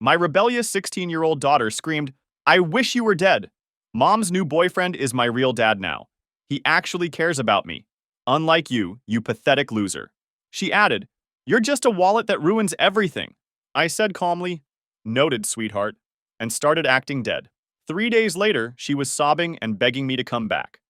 My rebellious 16-year-old daughter screamed, "I wish you were dead. Mom's new boyfriend is my real dad now. He actually cares about me. Unlike you, you pathetic loser." She added, "You're just a wallet that ruins everything." I said calmly, "Noted, sweetheart," and started acting dead. 3 days later, she was sobbing and begging me to come back.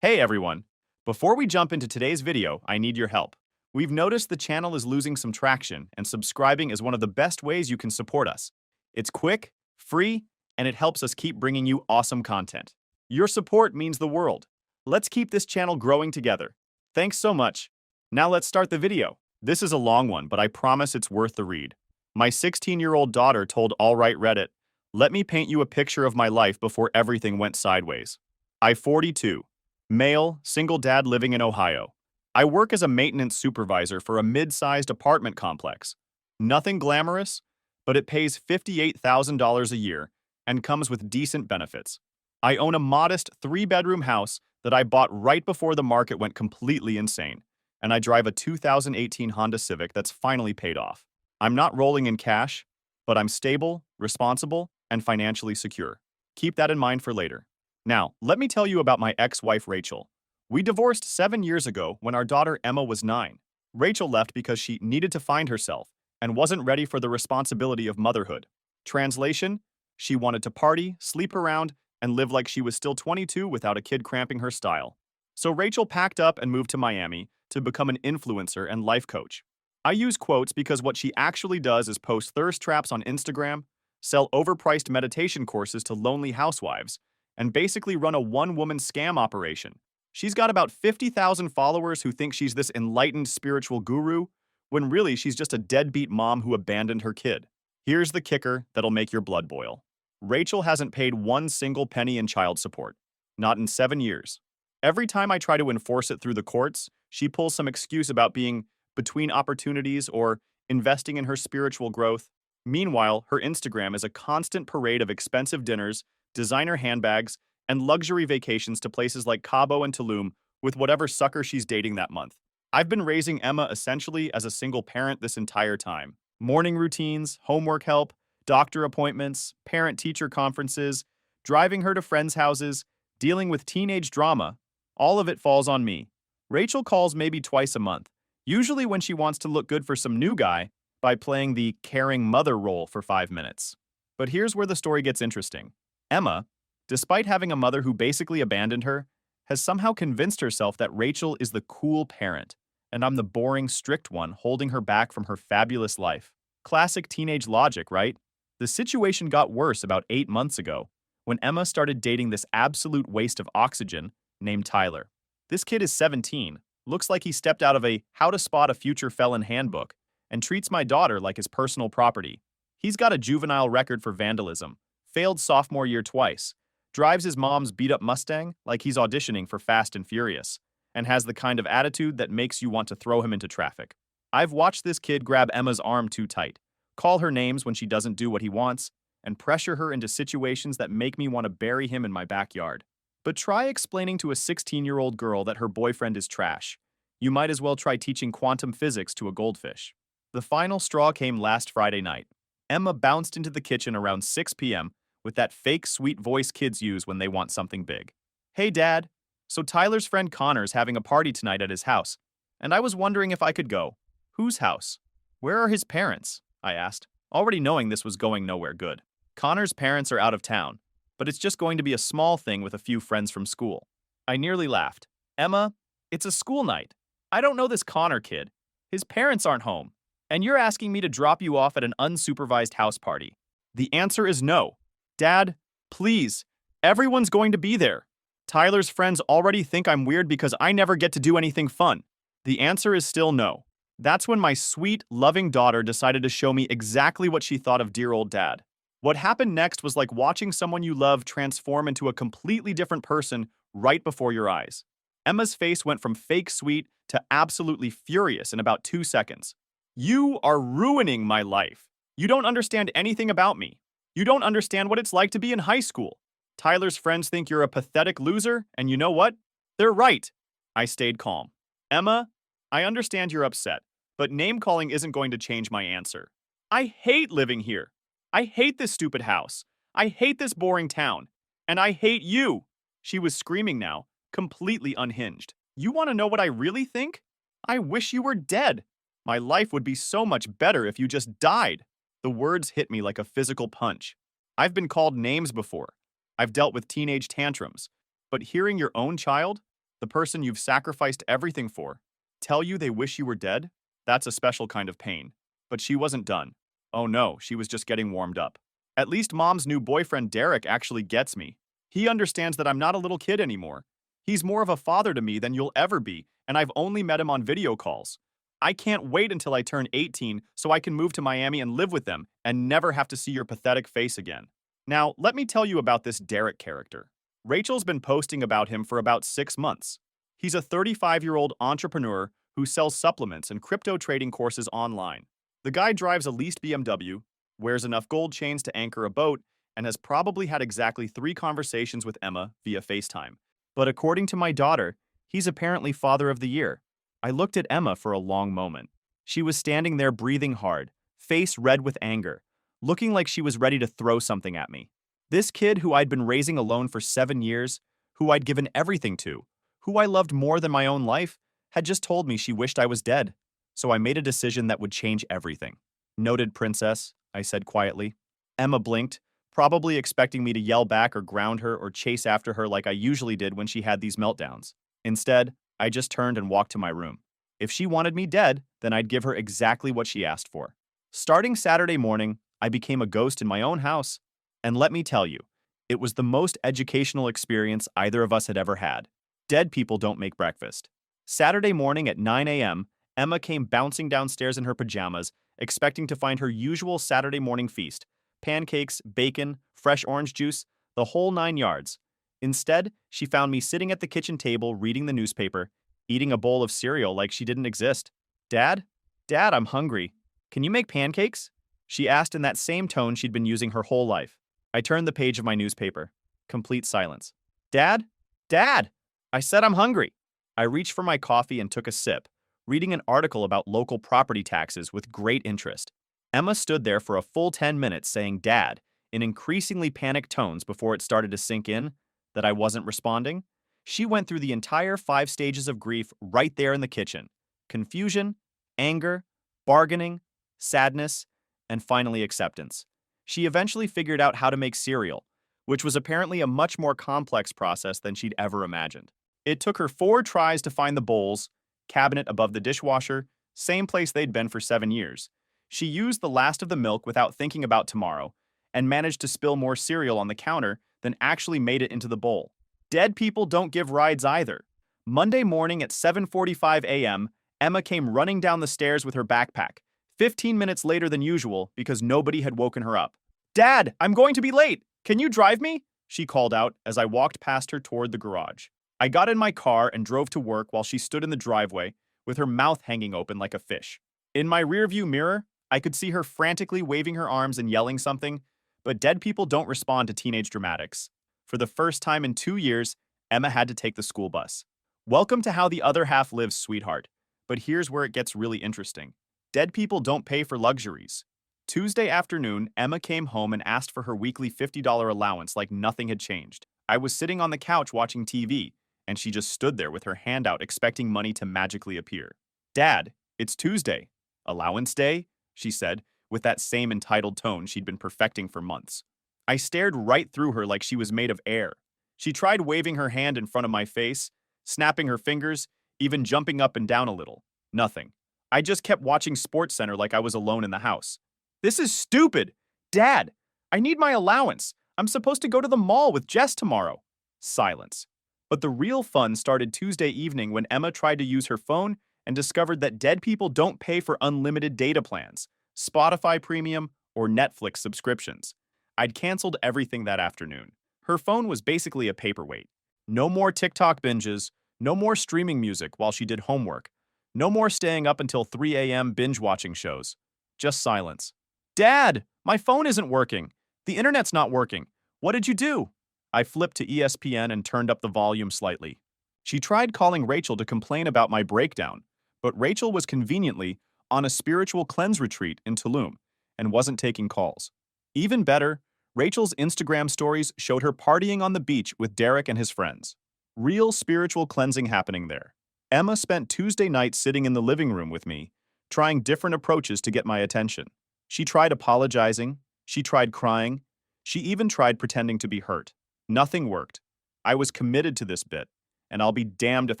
Hey everyone! Before we jump into today's video, I need your help. We've noticed the channel is losing some traction, and subscribing is one of the best ways you can support us. It's quick, free, and it helps us keep bringing you awesome content. Your support means the world. Let's keep this channel growing together. Thanks so much. Now let's start the video. This is a long one, but I promise it's worth the read. My 16-year-old daughter told Alright Reddit, "Let me paint you a picture of my life before everything went sideways. I 42. Male, single dad living in Ohio. I work as a maintenance supervisor for a mid-sized apartment complex. Nothing glamorous, but it pays $58,000 a year and comes with decent benefits. I own a modest 3-bedroom house that I bought right before the market went completely insane, and I drive a 2018 Honda Civic that's finally paid off. I'm not rolling in cash, but I'm stable, responsible, and financially secure. Keep that in mind for later. Now, let me tell you about my ex-wife Rachel. We divorced 7 years ago when our daughter Emma was 9. Rachel left because she needed to find herself and wasn't ready for the responsibility of motherhood. Translation: she wanted to party, sleep around, and live like she was still 22 without a kid cramping her style. So Rachel packed up and moved to Miami to become an influencer and life coach. I use quotes because what she actually does is post thirst traps on Instagram, sell overpriced meditation courses to lonely housewives, and basically run a one-woman scam operation. She's got about 50,000 followers who think she's this enlightened spiritual guru, when really she's just a deadbeat mom who abandoned her kid. Here's the kicker that'll make your blood boil. Rachel hasn't paid one single penny in child support. Not in 7 years. Every time I try to enforce it through the courts, she pulls some excuse about being between opportunities or investing in her spiritual growth. Meanwhile, her Instagram is a constant parade of expensive dinners, designer handbags, and luxury vacations to places like Cabo and Tulum with whatever sucker she's dating that month. I've been raising Emma essentially as a single parent this entire time. Morning routines, homework help, doctor appointments, parent-teacher conferences, driving her to friends' houses, dealing with teenage drama, all of it falls on me. Rachel calls maybe twice a month, usually when she wants to look good for some new guy by playing the caring mother role for 5 minutes. But here's where the story gets interesting. Emma, despite having a mother who basically abandoned her, has somehow convinced herself that Rachel is the cool parent, and I'm the boring, strict one holding her back from her fabulous life. Classic teenage logic, right? The situation got worse about 8 months ago, when Emma started dating this absolute waste of oxygen named Tyler. This kid is 17, looks like he stepped out of a How to Spot a Future Felon handbook, and treats my daughter like his personal property. He's got a juvenile record for vandalism, failed sophomore year twice, drives his mom's beat-up Mustang like he's auditioning for Fast and Furious, and has the kind of attitude that makes you want to throw him into traffic. I've watched this kid grab Emma's arm too tight, call her names when she doesn't do what he wants, and pressure her into situations that make me want to bury him in my backyard. But try explaining to a 16-year-old girl that her boyfriend is trash. You might as well try teaching quantum physics to a goldfish. The final straw came last Friday night. Emma bounced into the kitchen around 6 p.m. with that fake sweet voice kids use when they want something big. "Hey, Dad. So Tyler's friend Connor's having a party tonight at his house, and I was wondering if I could go." "Whose house? Where are his parents?" I asked, already knowing this was going nowhere good. "Connor's parents are out of town, but it's just going to be a small thing with a few friends from school." I nearly laughed. "Emma, it's a school night. I don't know this Connor kid. His parents aren't home, and you're asking me to drop you off at an unsupervised house party." The answer is no. "Dad, please. Everyone's going to be there. Tyler's friends already think I'm weird because I never get to do anything fun." The answer is still no. That's when my sweet, loving daughter decided to show me exactly what she thought of dear old dad. What happened next was like watching someone you love transform into a completely different person right before your eyes. Emma's face went from fake sweet to absolutely furious in about 2 seconds. "You are ruining my life. You don't understand anything about me. You don't understand what it's like to be in high school. Tyler's friends think you're a pathetic loser, and you know what? They're right." I stayed calm. "Emma, I understand you're upset, but name-calling isn't going to change my answer. I hate living here. I hate this stupid house. I hate this boring town. And I hate you. She was screaming now, completely unhinged. You want to know what I really think? I wish you were dead. My life would be so much better if you just died. The words hit me like a physical punch. I've been called names before. I've dealt with teenage tantrums. But hearing your own child, the person you've sacrificed everything for, tell you they wish you were dead, that's a special kind of pain. But she wasn't done. Oh no, she was just getting warmed up. At least Mom's new boyfriend Derek actually gets me. He understands that I'm not a little kid anymore. He's more of a father to me than you'll ever be, and I've only met him on video calls. I can't wait until I turn 18 so I can move to Miami and live with them and never have to see your pathetic face again. Now, let me tell you about this Derek character. Rachel's been posting about him for about 6 months. He's a 35-year-old entrepreneur who sells supplements and crypto trading courses online. The guy drives a leased BMW, wears enough gold chains to anchor a boat, and has probably had exactly 3 conversations with Emma via FaceTime. But according to my daughter, he's apparently father of the year. I looked at Emma for a long moment. She was standing there breathing hard, face red with anger, looking like she was ready to throw something at me. This kid who I'd been raising alone for 7 years, who I'd given everything to, who I loved more than my own life, had just told me she wished I was dead. So I made a decision that would change everything. Noted princess, I said quietly. Emma blinked, probably expecting me to yell back or ground her or chase after her like I usually did when she had these meltdowns. Instead, I just turned and walked to my room. If she wanted me dead, then I'd give her exactly what she asked for. Starting Saturday morning, I became a ghost in my own house. And let me tell you, it was the most educational experience either of us had ever had. Dead people don't make breakfast. Saturday morning at 9 a.m., Emma came bouncing downstairs in her pajamas, expecting to find her usual Saturday morning feast: pancakes, bacon, fresh orange juice, the whole 9 yards. Instead, she found me sitting at the kitchen table reading the newspaper, eating a bowl of cereal like she didn't exist. Dad? Dad, I'm hungry. Can you make pancakes? She asked in that same tone she'd been using her whole life. I turned the page of my newspaper. Complete silence. Dad? Dad! I said I'm hungry. I reached for my coffee and took a sip, reading an article about local property taxes with great interest. Emma stood there for a full 10 minutes saying Dad in increasingly panicked tones before it started to sink in that I wasn't responding. She went through the entire 5 stages of grief right there in the kitchen: confusion, anger, bargaining, sadness, and finally acceptance. She eventually figured out how to make cereal, which was apparently a much more complex process than she'd ever imagined. It took her 4 tries to find the bowls, cabinet above the dishwasher, same place they'd been for 7 years. She used the last of the milk without thinking about tomorrow, and managed to spill more cereal on the counter than actually made it into the bowl. Dead people don't give rides either. Monday morning at 7:45 a.m., Emma came running down the stairs with her backpack, 15 minutes later than usual because nobody had woken her up. Dad, I'm going to be late. Can you drive me? She called out as I walked past her toward the garage. I got in my car and drove to work while she stood in the driveway with her mouth hanging open like a fish. In my rearview mirror, I could see her frantically waving her arms and yelling something, but dead people don't respond to teenage dramatics. For the first time in 2 years, Emma had to take the school bus. Welcome to how the other half lives, sweetheart. But here's where it gets really interesting. Dead people don't pay for luxuries. Tuesday afternoon, Emma came home and asked for her weekly $50 allowance like nothing had changed. I was sitting on the couch watching TV, and she just stood there with her hand out expecting money to magically appear. Dad, it's Tuesday. Allowance day? She said, with that same entitled tone she'd been perfecting for months. I stared right through her like she was made of air. She tried waving her hand in front of my face, snapping her fingers, even jumping up and down a little. Nothing. I just kept watching SportsCenter like I was alone in the house. This is stupid! Dad, I need my allowance. I'm supposed to go to the mall with Jess tomorrow. Silence. But the real fun started Tuesday evening when Emma tried to use her phone and discovered that dead people don't pay for unlimited data plans, Spotify Premium, or Netflix subscriptions. I'd canceled everything that afternoon. Her phone was basically a paperweight. No more TikTok binges, no more streaming music while she did homework, no more staying up until 3 a.m. binge-watching shows. Just silence. Dad, my phone isn't working. The internet's not working. What did you do? I flipped to ESPN and turned up the volume slightly. She tried calling Rachel to complain about my breakdown, but Rachel was conveniently on a spiritual cleanse retreat in Tulum and wasn't taking calls. Even better, Rachel's Instagram stories showed her partying on the beach with Derek and his friends. Real spiritual cleansing happening there. Emma spent Tuesday night sitting in the living room with me, trying different approaches to get my attention. She tried apologizing, she tried crying, she even tried pretending to be hurt. Nothing worked. I was committed to this bit, and I'll be damned if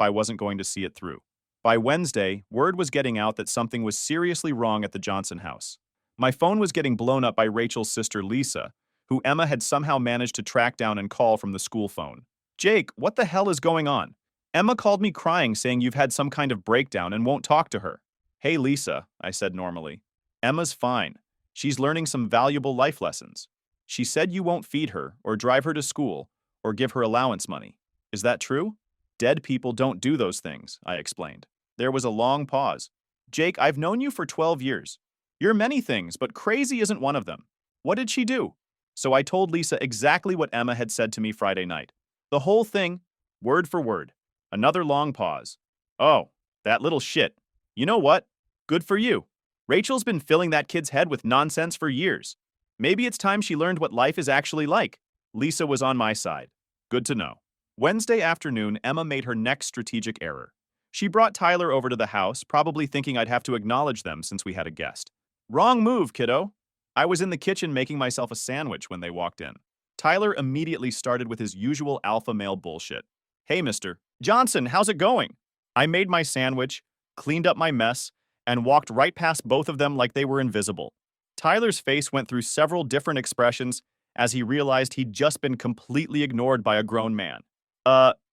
I wasn't going to see it through. By Wednesday, word was getting out that something was seriously wrong at the Johnson house. My phone was getting blown up by Rachel's sister Lisa, who Emma had somehow managed to track down and call from the school phone. Jake, what the hell is going on? Emma called me crying saying you've had some kind of breakdown and won't talk to her. Hey Lisa, I said normally. Emma's fine. She's learning some valuable life lessons. She said you won't feed her or drive her to school or give her allowance money. Is that true? Dead people don't do those things, I explained. There was a long pause. Jake, I've known you for 12 years. You're many things, but crazy isn't one of them. What did she do? So I told Lisa exactly what Emma had said to me Friday night. The whole thing, word for word. Another long pause. Oh, that little shit. You know what? Good for you. Rachel's been filling that kid's head with nonsense for years. Maybe it's time she learned what life is actually like. Lisa was on my side. Good to know. Wednesday afternoon, Emma made her next strategic error. She brought Tyler over to the house, probably thinking I'd have to acknowledge them since we had a guest. Wrong move, kiddo. I was in the kitchen making myself a sandwich when they walked in. Tyler immediately started with his usual alpha male bullshit. Hey, Mr. Johnson, how's it going? I made my sandwich, cleaned up my mess, and walked right past both of them like they were invisible. Tyler's face went through several different expressions as he realized he'd just been completely ignored by a grown man.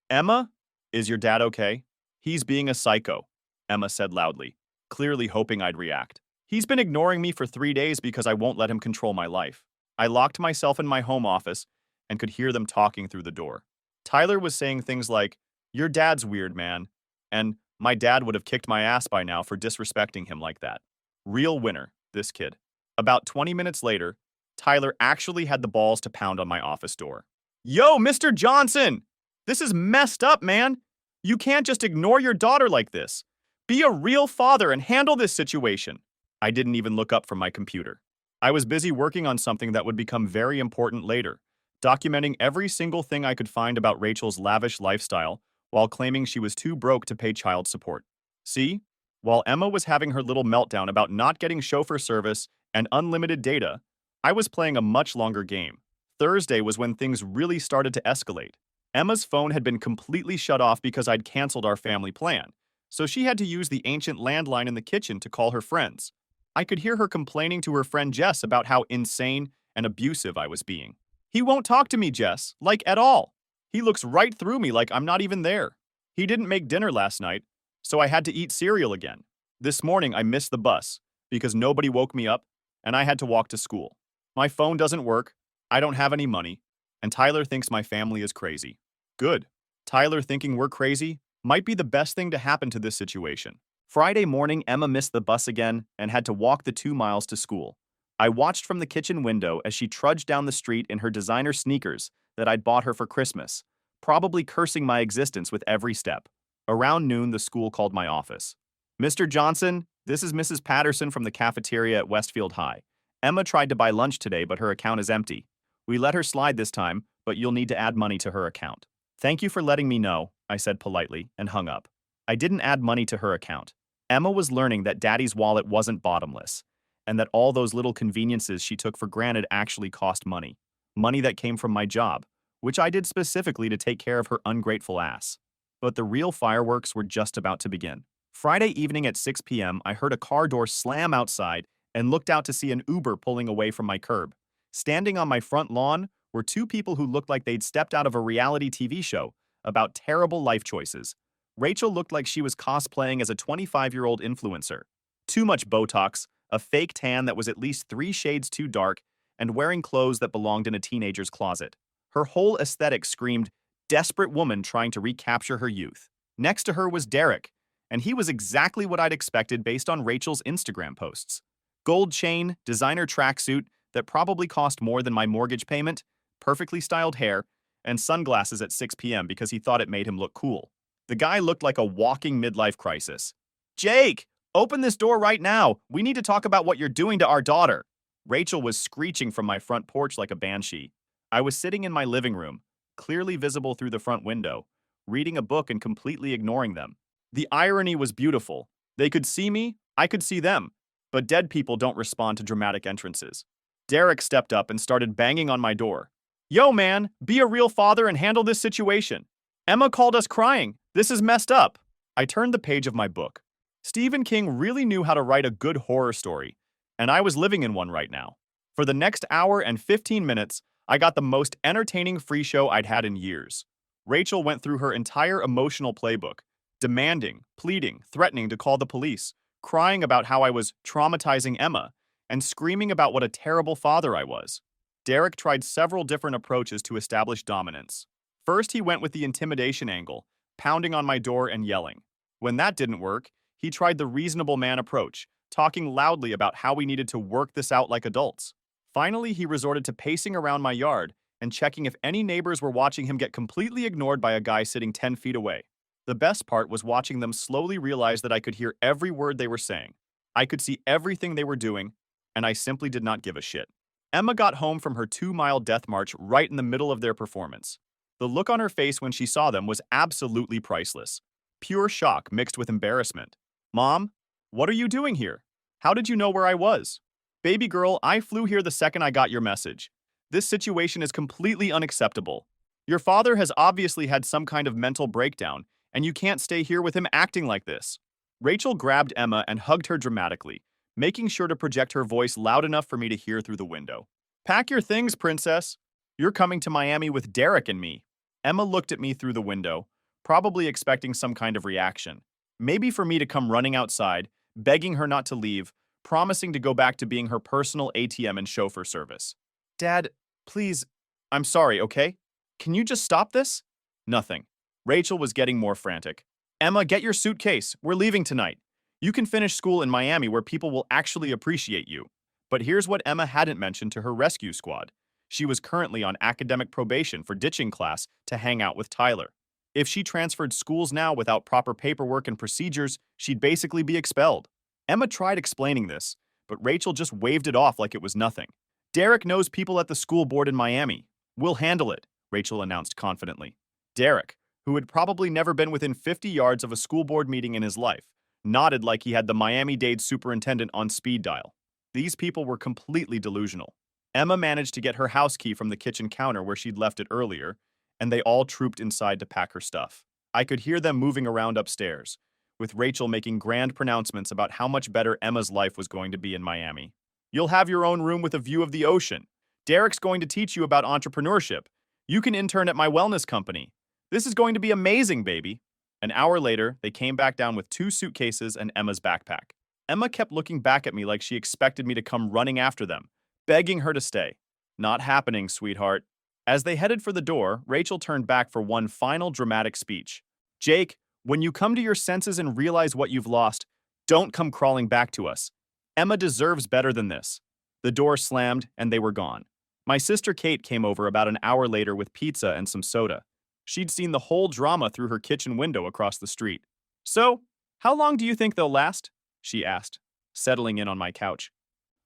Emma? Is your dad okay? He's being a psycho, Emma said loudly, clearly hoping I'd react. He's been ignoring me for 3 days because I won't let him control my life. I locked myself in my home office and could hear them talking through the door. Tyler was saying things like, "Your dad's weird, man," and "My dad would have kicked my ass by now for disrespecting him like that." Real winner, this kid. About 20 minutes later, Tyler actually had the balls to pound on my office door. Yo, Mr. Johnson! This is messed up, man! You can't just ignore your daughter like this. Be a real father and handle this situation. I didn't even look up from my computer. I was busy working on something that would become very important later, documenting every single thing I could find about Rachel's lavish lifestyle while claiming she was too broke to pay child support. See? While Emma was having her little meltdown about not getting chauffeur service and unlimited data, I was playing a much longer game. Thursday was when things really started to escalate. Emma's phone had been completely shut off because I'd canceled our family plan, so she had to use the ancient landline in the kitchen to call her friends. I could hear her complaining to her friend Jess about how insane and abusive I was being. He won't talk to me, Jess, like at all. He looks right through me like I'm not even there. He didn't make dinner last night, so I had to eat cereal again. This morning I missed the bus because nobody woke me up and I had to walk to school. My phone doesn't work, I don't have any money, and Tyler thinks my family is crazy. Good. Tyler thinking we're crazy might be the best thing to happen to this situation. Friday morning, Emma missed the bus again and had to walk the 2 miles to school. I watched from the kitchen window as she trudged down the street in her designer sneakers that I'd bought her for Christmas, probably cursing my existence with every step. Around noon, the school called my office. Mr. Johnson, this is Mrs. Patterson from the cafeteria at Westfield High. Emma tried to buy lunch today, but her account is empty. We let her slide this time, but you'll need to add money to her account. Thank you for letting me know, I said politely, and hung up. I didn't add money to her account. Emma was learning that Daddy's wallet wasn't bottomless, and that all those little conveniences she took for granted actually cost money. Money that came from my job, which I did specifically to take care of her ungrateful ass. But the real fireworks were just about to begin. Friday evening at 6 p.m., I heard a car door slam outside and looked out to see an Uber pulling away from my curb. Standing on my front lawn were two people who looked like they'd stepped out of a reality TV show about terrible life choices. Rachel looked like she was cosplaying as a 25-year-old influencer. Too much Botox, a fake tan that was at least 3 shades too dark, and wearing clothes that belonged in a teenager's closet. Her whole aesthetic screamed, desperate woman trying to recapture her youth. Next to her was Derek, and he was exactly what I'd expected based on Rachel's Instagram posts. Gold chain, designer tracksuit that probably cost more than my mortgage payment, perfectly styled hair, and sunglasses at 6 p.m. because he thought it made him look cool. The guy looked like a walking midlife crisis. Jake, open this door right now. We need to talk about what you're doing to our daughter. Rachel was screeching from my front porch like a banshee. I was sitting in my living room, clearly visible through the front window, reading a book and completely ignoring them. The irony was beautiful. They could see me, I could see them, but dead people don't respond to dramatic entrances. Derek stepped up and started banging on my door. Yo, man, be a real father and handle this situation. Emma called us crying. This is messed up. I turned the page of my book. Stephen King really knew how to write a good horror story, and I was living in one right now. For the next hour and 15 minutes, I got the most entertaining free show I'd had in years. Rachel went through her entire emotional playbook, demanding, pleading, threatening to call the police, crying about how I was traumatizing Emma, and screaming about what a terrible father I was. Derek tried several different approaches to establish dominance. First, he went with the intimidation angle, pounding on my door and yelling. When that didn't work, he tried the reasonable man approach, talking loudly about how we needed to work this out like adults. Finally, he resorted to pacing around my yard and checking if any neighbors were watching him get completely ignored by a guy sitting 10 feet away. The best part was watching them slowly realize that I could hear every word they were saying. I could see everything they were doing, and I simply did not give a shit. Emma got home from her 2-mile death march right in the middle of their performance. The look on her face when she saw them was absolutely priceless. Pure shock mixed with embarrassment. Mom, what are you doing here? How did you know where I was? Baby girl, I flew here the second I got your message. This situation is completely unacceptable. Your father has obviously had some kind of mental breakdown, and you can't stay here with him acting like this. Rachel grabbed Emma and hugged her dramatically, making sure to project her voice loud enough for me to hear through the window. Pack your things, princess. You're coming to Miami with Derek and me. Emma looked at me through the window, probably expecting some kind of reaction. Maybe for me to come running outside, begging her not to leave, promising to go back to being her personal ATM and chauffeur service. Dad, please, I'm sorry, okay? Can you just stop this? Nothing. Rachel was getting more frantic. Emma, get your suitcase. We're leaving tonight. You can finish school in Miami where people will actually appreciate you. But here's what Emma hadn't mentioned to her rescue squad. She was currently on academic probation for ditching class to hang out with Tyler. If she transferred schools now without proper paperwork and procedures, she'd basically be expelled. Emma tried explaining this, but Rachel just waved it off like it was nothing. Derek knows people at the school board in Miami. We'll handle it, Rachel announced confidently. Derek, who had probably never been within 50 yards of a school board meeting in his life, nodded like he had the Miami-Dade superintendent on speed dial. These people were completely delusional. Emma managed to get her house key from the kitchen counter where she'd left it earlier, and they all trooped inside to pack her stuff. I could hear them moving around upstairs, with Rachel making grand pronouncements about how much better Emma's life was going to be in Miami. You'll have your own room with a view of the ocean. Derek's going to teach you about entrepreneurship. You can intern at my wellness company. This is going to be amazing, baby. An hour later, they came back down with 2 suitcases and Emma's backpack. Emma kept looking back at me like she expected me to come running after them, begging her to stay. Not happening, sweetheart. As they headed for the door, Rachel turned back for one final dramatic speech. Jake, when you come to your senses and realize what you've lost, don't come crawling back to us. Emma deserves better than this. The door slammed, and they were gone. My sister Kate came over about an hour later with pizza and some soda. She'd seen the whole drama through her kitchen window across the street. So, how long do you think they'll last? She asked, settling in on my couch.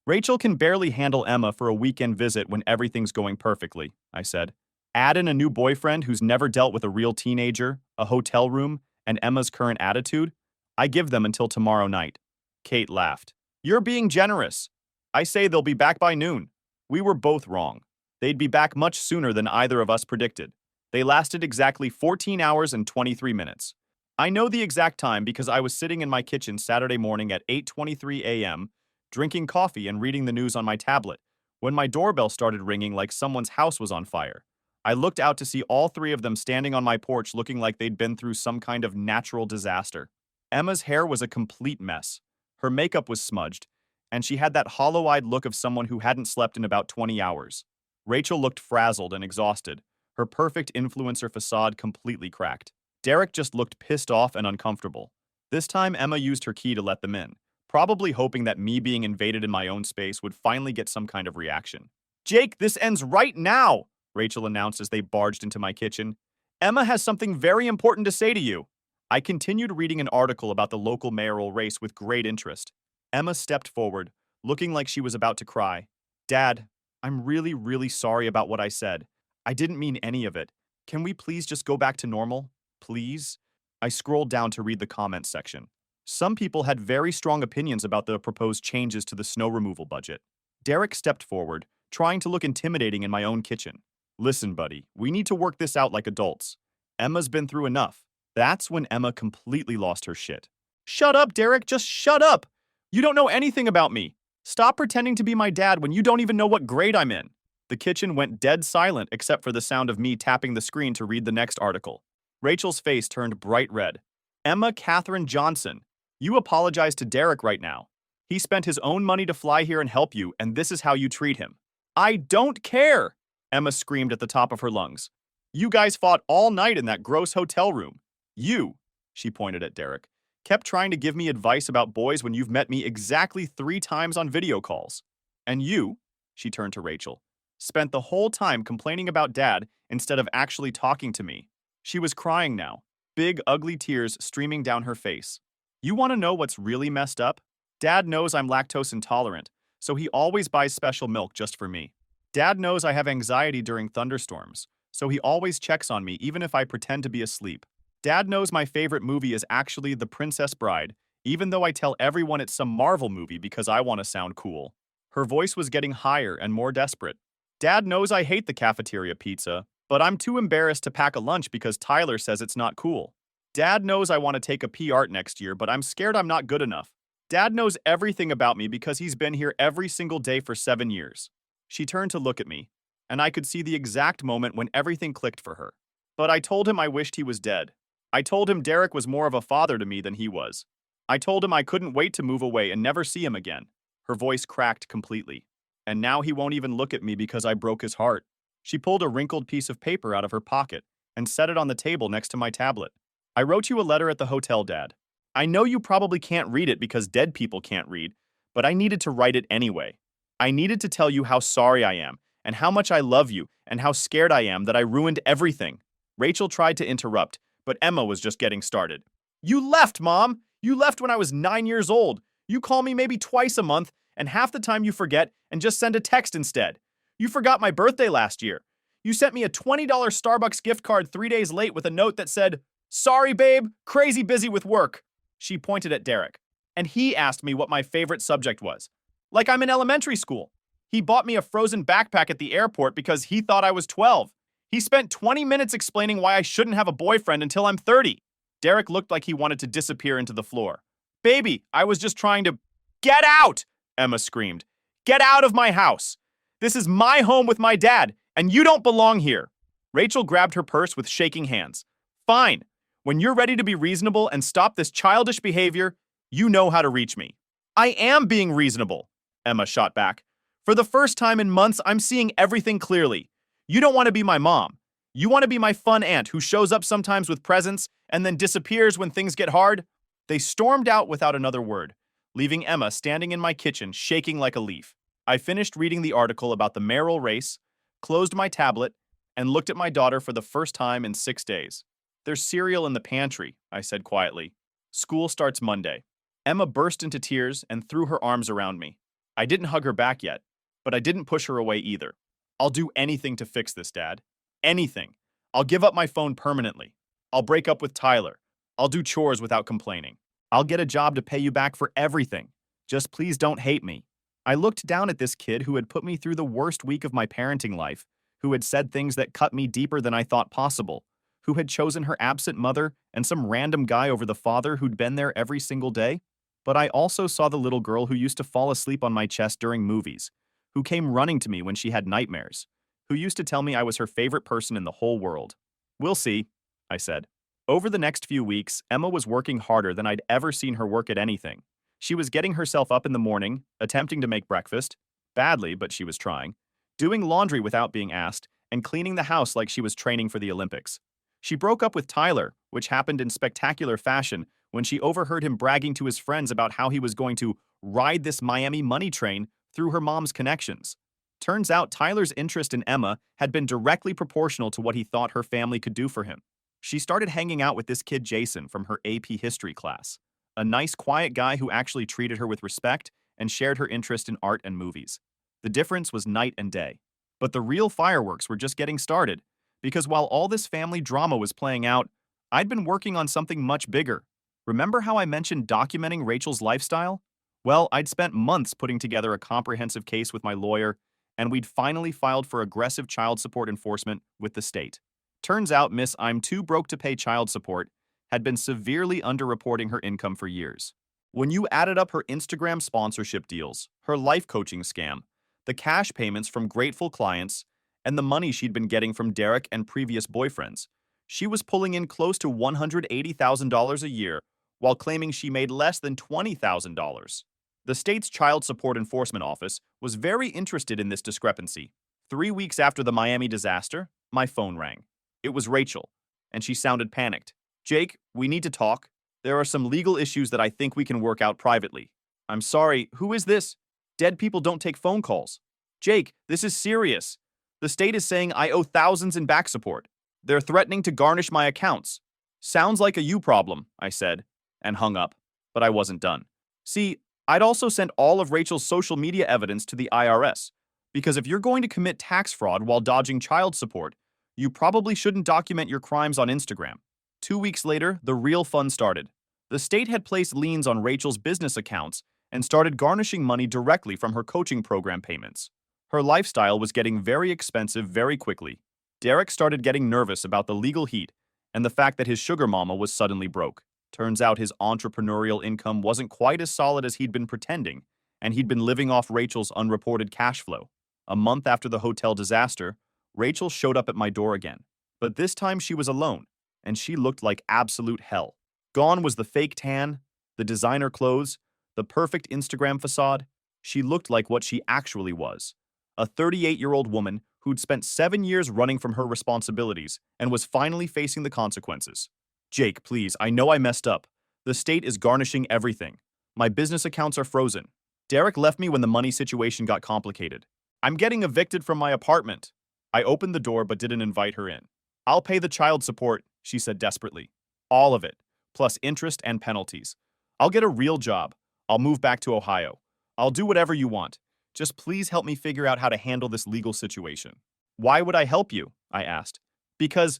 Rachel can barely handle Emma for a weekend visit when everything's going perfectly, I said. Add in a new boyfriend who's never dealt with a real teenager, a hotel room, and Emma's current attitude. I give them until tomorrow night. Kate laughed. You're being generous. I say they'll be back by noon. We were both wrong. They'd be back much sooner than either of us predicted. They lasted exactly 14 hours and 23 minutes. I know the exact time because I was sitting in my kitchen Saturday morning at 8:23 a.m., drinking coffee and reading the news on my tablet, when my doorbell started ringing like someone's house was on fire. I looked out to see all 3 of them standing on my porch looking like they'd been through some kind of natural disaster. Emma's hair was a complete mess. Her makeup was smudged, and she had that hollow-eyed look of someone who hadn't slept in about 20 hours. Rachel looked frazzled and exhausted, her perfect influencer facade completely cracked. Derek just looked pissed off and uncomfortable. This time, Emma used her key to let them in, probably hoping that me being invaded in my own space would finally get some kind of reaction. Jake, this ends right now, Rachel announced as they barged into my kitchen. Emma has something very important to say to you. I continued reading an article about the local mayoral race with great interest. Emma stepped forward, looking like she was about to cry. Dad, I'm really, really sorry about what I said. I didn't mean any of it. Can we please just go back to normal? Please? I scrolled down to read the comments section. Some people had very strong opinions about the proposed changes to the snow removal budget. Derek stepped forward, trying to look intimidating in my own kitchen. Listen, buddy, we need to work this out like adults. Emma's been through enough. That's when Emma completely lost her shit. Shut up, Derek, just shut up! You don't know anything about me. Stop pretending to be my dad when you don't even know what grade I'm in. The kitchen went dead silent except for the sound of me tapping the screen to read the next article. Rachel's face turned bright red. Emma Catherine Johnson, you apologize to Derek right now. He spent his own money to fly here and help you, and this is how you treat him. I don't care! Emma screamed at the top of her lungs. You guys fought all night in that gross hotel room. You, she pointed at Derek, kept trying to give me advice about boys when you've met me exactly 3 times on video calls. And you, she turned to Rachel, spent the whole time complaining about Dad instead of actually talking to me. She was crying now, big ugly tears streaming down her face. You want to know what's really messed up? Dad knows I'm lactose intolerant, so he always buys special milk just for me. Dad knows I have anxiety during thunderstorms, so he always checks on me even if I pretend to be asleep. Dad knows my favorite movie is actually The Princess Bride, even though I tell everyone it's some Marvel movie because I want to sound cool. Her voice was getting higher and more desperate. Dad knows I hate the cafeteria pizza, but I'm too embarrassed to pack a lunch because Tyler says it's not cool. Dad knows I want to take a P-Art next year, but I'm scared I'm not good enough. Dad knows everything about me because he's been here every single day for 7 years. She turned to look at me, and I could see the exact moment when everything clicked for her. But I told him I wished he was dead. I told him Derek was more of a father to me than he was. I told him I couldn't wait to move away and never see him again. Her voice cracked completely. And now he won't even look at me because I broke his heart. She pulled a wrinkled piece of paper out of her pocket and set it on the table next to my tablet. I wrote you a letter at the hotel, Dad. I know you probably can't read it because dead people can't read, but I needed to write it anyway. I needed to tell you how sorry I am, and how much I love you, and how scared I am that I ruined everything. Rachel tried to interrupt, but Emma was just getting started. You left, Mom! You left when I was 9 years old. You call me maybe twice a month, and half the time you forget and just send a text instead. You forgot my birthday last year. You sent me a $20 Starbucks gift card 3 days late with a note that said, "Sorry, babe, crazy busy with work." She pointed at Derek. And he asked me what my favorite subject was. Like I'm in elementary school. He bought me a frozen backpack at the airport because he thought I was 12. He spent 20 minutes explaining why I shouldn't have a boyfriend until I'm 30. Derek looked like he wanted to disappear into the floor. Baby, I was just trying to— Get out! Emma screamed. Get out of my house! This is my home with my dad, and you don't belong here. Rachel grabbed her purse with shaking hands. Fine. When you're ready to be reasonable and stop this childish behavior, you know how to reach me. I am being reasonable, Emma shot back. For the first time in months, I'm seeing everything clearly. You don't want to be my mom. You want to be my fun aunt who shows up sometimes with presents and then disappears when things get hard? They stormed out without another word, leaving Emma standing in my kitchen shaking like a leaf. I finished reading the article about the mayoral race, closed my tablet, and looked at my daughter for the first time in 6 days. There's cereal in the pantry, I said quietly. School starts Monday. Emma burst into tears and threw her arms around me. I didn't hug her back yet, but I didn't push her away either. I'll do anything to fix this, Dad. Anything. I'll give up my phone permanently. I'll break up with Tyler. I'll do chores without complaining. I'll get a job to pay you back for everything. Just please don't hate me. I looked down at this kid who had put me through the worst week of my parenting life, who had said things that cut me deeper than I thought possible, who had chosen her absent mother and some random guy over the father who'd been there every single day. But I also saw the little girl who used to fall asleep on my chest during movies, who came running to me when she had nightmares, who used to tell me I was her favorite person in the whole world. We'll see, I said. Over the next few weeks, Emma was working harder than I'd ever seen her work at anything. She was getting herself up in the morning, attempting to make breakfast, badly, but she was trying, doing laundry without being asked, and cleaning the house like she was training for the Olympics. She broke up with Tyler, which happened in spectacular fashion when she overheard him bragging to his friends about how he was going to ride this Miami money train through her mom's connections. Turns out Tyler's interest in Emma had been directly proportional to what he thought her family could do for him. She started hanging out with this kid Jason from her AP history class, a nice, quiet guy who actually treated her with respect and shared her interest in art and movies. The difference was night and day. But the real fireworks were just getting started, because while all this family drama was playing out, I'd been working on something much bigger. Remember how I mentioned documenting Rachel's lifestyle? Well, I'd spent months putting together a comprehensive case with my lawyer, and we'd finally filed for aggressive child support enforcement with the state. Turns out Miss I'm Too Broke to Pay Child Support had been severely underreporting her income for years. When you added up her Instagram sponsorship deals, her life coaching scam, the cash payments from grateful clients, and the money she'd been getting from Derek and previous boyfriends, she was pulling in close to $180,000 a year while claiming she made less than $20,000. The state's Child Support Enforcement Office was very interested in this discrepancy. 3 weeks after the Miami disaster, my phone rang. It was Rachel, and she sounded panicked. Jake, we need to talk. There are some legal issues that I think we can work out privately. I'm sorry, who is this? Dead people don't take phone calls. Jake, this is serious. The state is saying I owe thousands in back support. They're threatening to garnish my accounts. Sounds like a you problem, I said, and hung up. But I wasn't done. See, I'd also sent all of Rachel's social media evidence to the IRS, because if you're going to commit tax fraud while dodging child support, you probably shouldn't document your crimes on Instagram. 2 weeks later, the real fun started. The state had placed liens on Rachel's business accounts and started garnishing money directly from her coaching program payments. Her lifestyle was getting very expensive very quickly. Derek started getting nervous about the legal heat and the fact that his sugar mama was suddenly broke. Turns out his entrepreneurial income wasn't quite as solid as he'd been pretending, and he'd been living off Rachel's unreported cash flow. A month after the hotel disaster, Rachel showed up at my door again. But this time she was alone, and she looked like absolute hell. Gone was the fake tan, the designer clothes, the perfect Instagram facade. She looked like what she actually was. A 38-year-old woman who'd spent 7 years running from her responsibilities and was finally facing the consequences. Jake, please, I know I messed up. The state is garnishing everything. My business accounts are frozen. Derek left me when the money situation got complicated. I'm getting evicted from my apartment. I opened the door but didn't invite her in. I'll pay the child support, she said desperately. All of it, plus interest and penalties. I'll get a real job. I'll move back to Ohio. I'll do whatever you want. Just please help me figure out how to handle this legal situation. Why would I help you? I asked. Because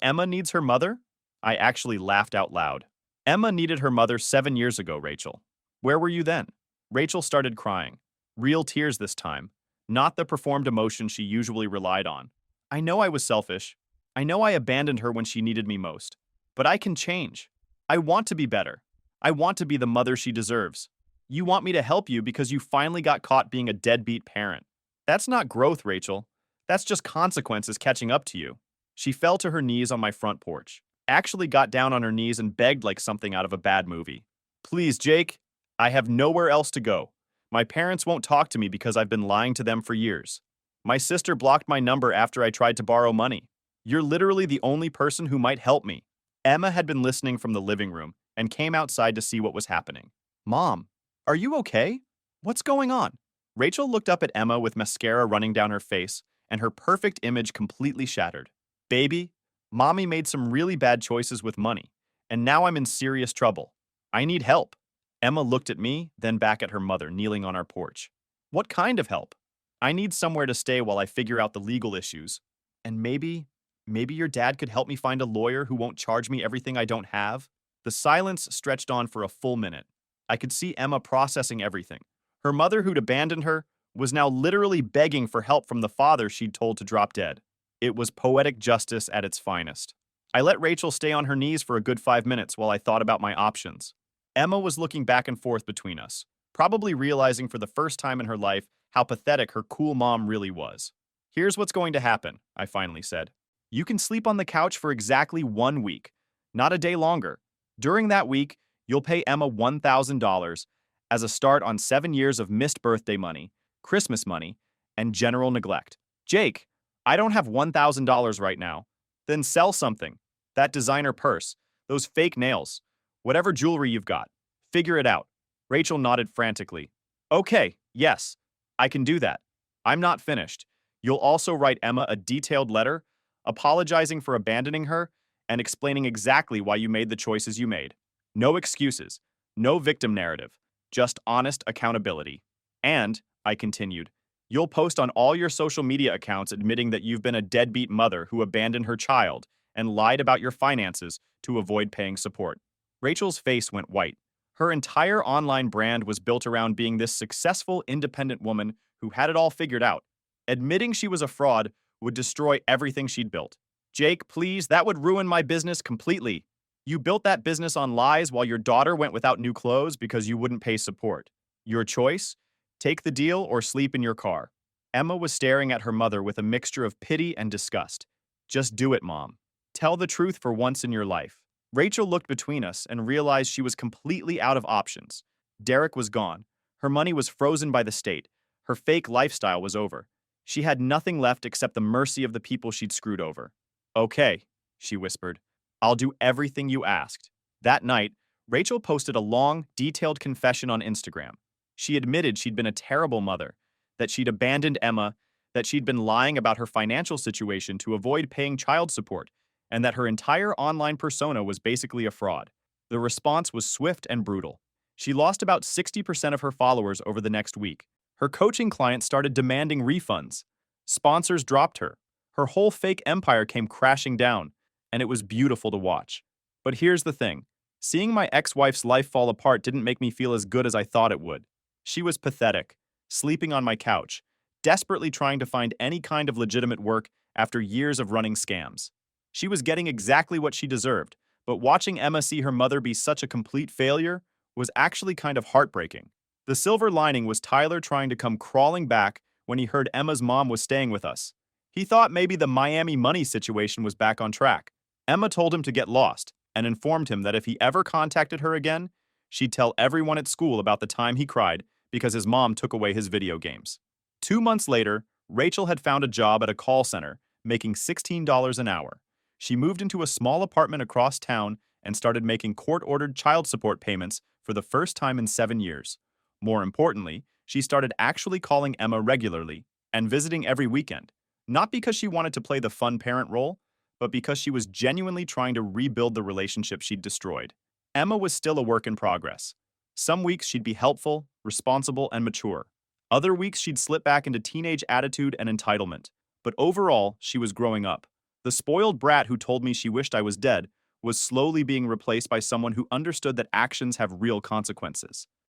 Emma needs her mother? I actually laughed out loud. Emma needed her mother 7 years ago, Rachel. Where were you then? Rachel started crying. Real tears this time, not the performed emotion she usually relied on. I know I was selfish. I know I abandoned her when she needed me most. But I can change. I want to be better. I want to be the mother she deserves. You want me to help you because you finally got caught being a deadbeat parent. That's not growth, Rachel. That's just consequences catching up to you. She fell to her knees on my front porch, actually got down on her knees and begged like something out of a bad movie. Please, Jake, I have nowhere else to go. My parents won't talk to me because I've been lying to them for years. My sister blocked my number after I tried to borrow money. You're literally the only person who might help me. Emma had been listening from the living room and came outside to see what was happening. Mom, are you okay? What's going on? Rachel looked up at Emma with mascara running down her face and her perfect image completely shattered. Baby, Mommy made some really bad choices with money, and now I'm in serious trouble. I need help. Emma looked at me, then back at her mother kneeling on our porch. What kind of help? I need somewhere to stay while I figure out the legal issues. And maybe your dad could help me find a lawyer who won't charge me everything I don't have? The silence stretched on for a full minute. I could see Emma processing everything. Her mother, who'd abandoned her, was now literally begging for help from the father she'd told to drop dead. It was poetic justice at its finest. I let Rachel stay on her knees for a good 5 minutes while I thought about my options. Emma was looking back and forth between us, probably realizing for the first time in her life how pathetic her cool mom really was. Here's what's going to happen, I finally said. You can sleep on the couch for exactly 1 week, not a day longer. During that week, you'll pay Emma $1,000 as a start on 7 years of missed birthday money, Christmas money, and general neglect. Jake, I don't have $1,000 right now. Then sell something. That designer purse, those fake nails, whatever jewelry you've got. Figure it out. Rachel nodded frantically. Okay, yes, I can do that. I'm not finished. You'll also write Emma a detailed letter, apologizing for abandoning her, and explaining exactly why you made the choices you made. No excuses, no victim narrative, just honest accountability. And, I continued, You'll post on all your social media accounts admitting that you've been a deadbeat mother who abandoned her child and lied about your finances to avoid paying support. Rachel's face went white. Her entire online brand was built around being this successful, independent woman who had it all figured out. Admitting she was a fraud would destroy everything she'd built. Jake, please, that would ruin my business completely. You built that business on lies while your daughter went without new clothes because you wouldn't pay support. Your choice? Take the deal or sleep in your car. Emma was staring at her mother with a mixture of pity and disgust. Just do it, Mom. Tell the truth for once in your life. Rachel looked between us and realized she was completely out of options. Derek was gone. Her money was frozen by the state. Her fake lifestyle was over. She had nothing left except the mercy of the people she'd screwed over. Okay, she whispered. I'll do everything you asked. That night, Rachel posted a long, detailed confession on Instagram. She admitted she'd been a terrible mother, that she'd abandoned Emma, that she'd been lying about her financial situation to avoid paying child support, and that her entire online persona was basically a fraud. The response was swift and brutal. She lost about 60% of her followers over the next week. Her coaching clients started demanding refunds. Sponsors dropped her. Her whole fake empire came crashing down, and it was beautiful to watch. But here's the thing. Seeing my ex-wife's life fall apart didn't make me feel as good as I thought it would. She was pathetic, sleeping on my couch, desperately trying to find any kind of legitimate work after years of running scams. She was getting exactly what she deserved, but watching Emma see her mother be such a complete failure was actually kind of heartbreaking. The silver lining was Tyler trying to come crawling back when he heard Emma's mom was staying with us. He thought maybe the Miami money situation was back on track. Emma told him to get lost and informed him that if he ever contacted her again, she'd tell everyone at school about the time he cried because his mom took away his video games. 2 months later, Rachel had found a job at a call center, making $16 an hour. She moved into a small apartment across town and started making court-ordered child support payments for the first time in 7 years. More importantly, she started actually calling Emma regularly and visiting every weekend, not because she wanted to play the fun parent role, but because she was genuinely trying to rebuild the relationship she'd destroyed. Emma was still a work in progress. Some weeks she'd be helpful, responsible, and mature. Other weeks she'd slip back into teenage attitude and entitlement. But overall, she was growing up. The spoiled brat who told me she wished I was dead was slowly being replaced by someone who understood that actions have real consequences.